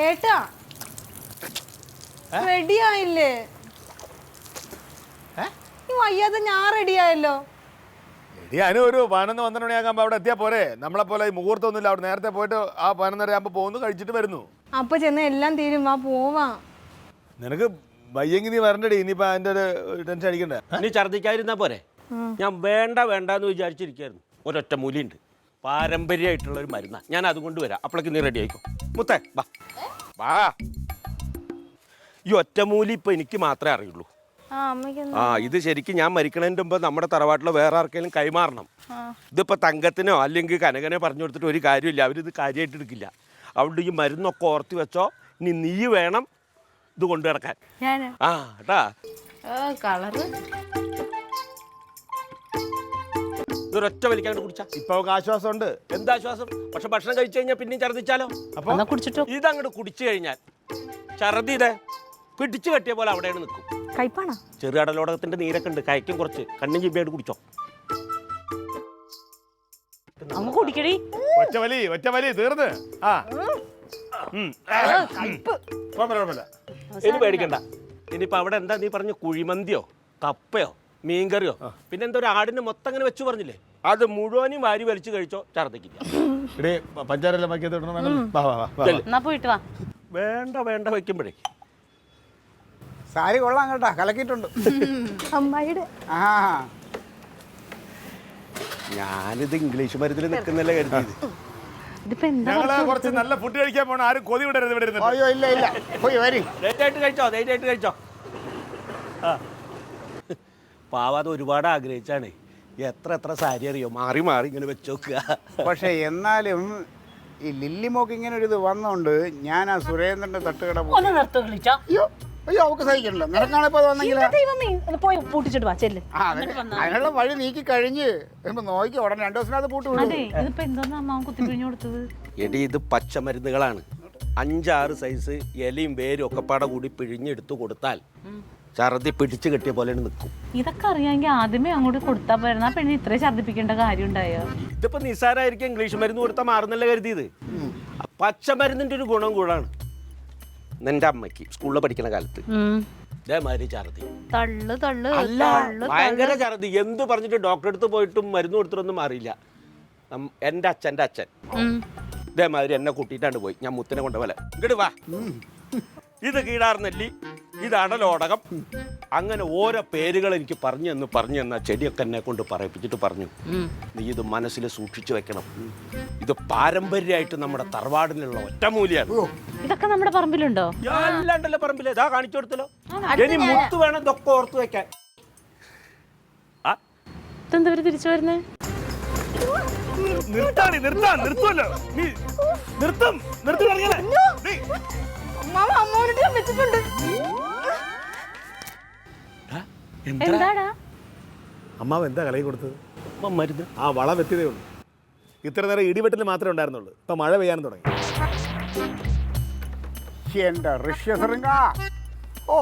ഏട്ടാ റെഡി ആയില്ലേ? ഈ വയ്യാതെ ഞാൻ റെഡി ആയല്ലോ. അനു ഒരു 11-12 മണിയാകുമ്പോൾ അവിടെ എത്തിയാൽ പോരെ? നമ്മളെ പോലെ ഈ മുഹൂർത്തമൊന്നുമില്ല. അവിടെ നേരത്തെ പോയിട്ട് ആ 11:30 ആകുമ്പോൾ പോകുന്നു, കഴിച്ചിട്ട് വരുന്നു. അപ്പൊ ചെന്ന് എല്ലാം തീരും, വാ പോവാ. നിനക്ക് വയ്യെങ്കിൽ നീ വരണ്ടടി. ഇനിയിപ്പോ അതിന്റെ ഒരു ടെൻഷൻ അടിക്കണ്ടേ? നീ ഛർദ്ദിക്കാതിരുന്നാ പോരെ? ഞാൻ വേണ്ടെന്ന് വിചാരിച്ചിരിക്കായിരുന്നു. ഒരൊറ്റ മൂലിയുണ്ട്, പാരമ്പര്യമായിട്ടുള്ള ഒരു മരുന്നാ. ഞാൻ അതുകൊണ്ട് വരാം. അപ്പോഴേക്ക് നീ റെഡി ആയിക്കോ. മുത്തേ വാ വാ. ഈ ഒറ്റമൂലി ഇപ്പൊ എനിക്ക് മാത്രമേ അറിയുള്ളൂ. ഇത് ശരിക്കും ഞാൻ മരിക്കണതിൻ്റെ മുമ്പ് നമ്മുടെ തറവാട്ടിലോ വേറെ ആർക്കെങ്കിലും കൈമാറണം. ഇതിപ്പോൾ തങ്കത്തിനോ അല്ലെങ്കിൽ കനകനോ പറഞ്ഞു കൊടുത്തിട്ട് ഒരു കാര്യമില്ല. അവരിത് കാര്യമായിട്ട് എടുക്കില്ല. അതുകൊണ്ട് ഈ മരുന്നൊക്കെ ഓർത്തി വെച്ചോ. ഇനി നീ വേണം ഇത് കൊണ്ടു കിടക്കാൻ. ആ കേട്ടാ. ഇതൊരൊറ്റ വലിക്കാണ്ട് കുടിച്ചാ ഇപ്പൊ ആശ്വാസമുണ്ട്. എന്താശ്വാസം? പക്ഷെ ഭക്ഷണം കഴിച്ചു കഴിഞ്ഞാൽ പിന്നെയും ഛർദ്ദിച്ചാലോ? അപ്പൊ കുടിച്ചിട്ടോ? ഇതങ്ങോട്ട് കുടിച്ചു കഴിഞ്ഞാൽ ഛർദ്ദി ഇതേ പിടിച്ചു കെട്ടിയ പോലെ അവിടെയാണ് നിൽക്കും. കൈപ്പാണോ? ചെറുകടലോടകത്തിന്റെ നീരൊക്കെ ഉണ്ട്, കയക്കും കുറച്ച്. കണ്ണും ചിമ്പിയായിട്ട് കുടിച്ചോ. അങ്ങ് കുടിക്കടി. ഒറ്റ വലി തീർന്ന്. ഇനി പേടിക്കണ്ട. ഇനിയിപ്പോ അവിടെ എന്താ നീ പറഞ്ഞ കുഴിമന്തിയോ കപ്പയോ മീൻകറിയോ പിന്നെ എന്താ ഒരു ആടിന് മൊത്തം അങ്ങനെ വെച്ചു പറഞ്ഞില്ലേ? അത് മുഴുവനും വാരി വലിച്ചു കഴിച്ചോ, ഛർദ്ദിക്കില്ല. പോയിട്ട് വാ. വേണ്ട വെക്കുമ്പോഴേ. സാരി കൊള്ളാം കേട്ടാ, കലക്കിയിട്ടുണ്ട്. അമ്മായിയുടെ ഞാനിത് ഇംഗ്ലീഷ് മരുന്നിൽ നിൽക്കുന്നല്ലേ കരുതിയത്. കുറച്ച് നല്ല ഫുഡ് കഴിക്കാൻ പോണ. ആരും കൊതി വിടരുത് ഇവിടെ. അയ്യോ ഇല്ല പോയി വരി. ധൈര്യമായിട്ട് കഴിച്ചോ. പാവാതെ ഒരുപാട് ആഗ്രഹിച്ചാണ്. എത്ര സാരി അറിയോ, മാറി ഇങ്ങനെ വെച്ചോക്കുക. പക്ഷെ എന്നാലും ഈ ലില്ലിമോക്ക് ഇങ്ങനെ ഒരു ഇത് വന്നോണ്ട് ഞാൻ ആ സുരേന്ദ്രന്റെ തട്ടുകട അയ്യോ അവക്ക് സഹിക്കണല്ലോ. നിനക്കാണിപ്പോ വന്നെങ്കിൽ അതിനുള്ള വഴി നീക്കി കഴിഞ്ഞ് നോക്കി ഉടനെ 2 ദിവസത്തിനകത്ത് പൂട്ട് വിടും. എടി ഇത് പച്ചമരുന്നുകളാണ്. 5-6 സൈസ് ഇലയും വേരും ഒക്കെ പാടെ കൂടി പിഴിഞ്ഞെടുത്ത് കൊടുത്താൽ ഛർദ്ദി പിടിച്ചു കെട്ടിയ പോലെ നിൽക്കും. ഇതൊക്കെ അറിയാമെങ്കിൽ ആദ്യമേ അങ്ങോട്ട് കൊടുത്താൽ പോരുന്ന പെണ്ണ് ഇത്രയും ഛർദ്ദിപ്പിക്കേണ്ട കാര്യം ഉണ്ടായോ? ഇതിപ്പോ നിസ്സാരായിരിക്കും. ഇംഗ്ലീഷ് മരുന്ന് കൊടുത്താൽ മാറുന്നല്ല കരുതിയത്. പച്ചമരുന്നിന്റെ ഒരു ഗുണം കൂടാണ്. നിന്റെ അമ്മയ്ക്ക് സ്കൂളിൽ പഠിക്കുന്ന കാലത്ത് ഇതേമാതിരി ഛർദ്ദി, ഭയങ്കര ഛർദ്ദി. എന്ത് പറഞ്ഞിട്ട് ഡോക്ടറെ അടുത്ത് പോയിട്ടും മരുന്ന് കൊടുത്തിട്ടൊന്നും മാറിയില്ല. എൻ്റെ അച്ഛൻ്റെ അച്ഛൻ ഇതേമാതിരി എന്നെ കൂട്ടിയിട്ടാണ്ട് പോയി. ഞാൻ മുത്തിനെ കൊണ്ടുപോലെ ഇങ്ങോട്ട് വാ, ഇത് കീടാർനെല്ലി, ഇത് അടലോടകം, അങ്ങനെ ഓരോ പേരുകൾ എനിക്ക് പറഞ്ഞു തന്ന ചെടിയൊക്കെ എന്നെ കൊണ്ട് പറയിപ്പിച്ചിട്ട് പറഞ്ഞു, നീ ഇത് മനസ്സിൽ സൂക്ഷിച്ചു വെക്കണം. ഇത് പാരമ്പര്യമായിട്ട് നമ്മുടെ തറവാടിലുള്ള ഒറ്റമൂലിയാണ്. ഇതൊക്കെ നമ്മുടെ പറമ്പിലുണ്ടോ? അല്ലാണ്ടല്ലോ പറമ്പില്. ഇതാ കാണിച്ചു കൊടുത്തല്ലോ. ഇനി മുത്ത് വേണം ഇതൊക്കെ ഓർത്ത് വെക്കാൻ. ഇതെന്താ തിരിച്ചു വരുന്നേ? അമ്മാവ് എന്താ കളി കൊടുത്തത്? മരുന്ന്. ആ വളം എത്തിയതേ ഉള്ളൂ. ഇത്ര നേരം ഇടിവെട്ടിൽ മാത്രമേ ഉണ്ടായിരുന്നുള്ളൂ. ഇപ്പൊ മഴ പെയ്യാനും തുടങ്ങി. എന്റെ ഋഷ്യശൃംഗ. ഓ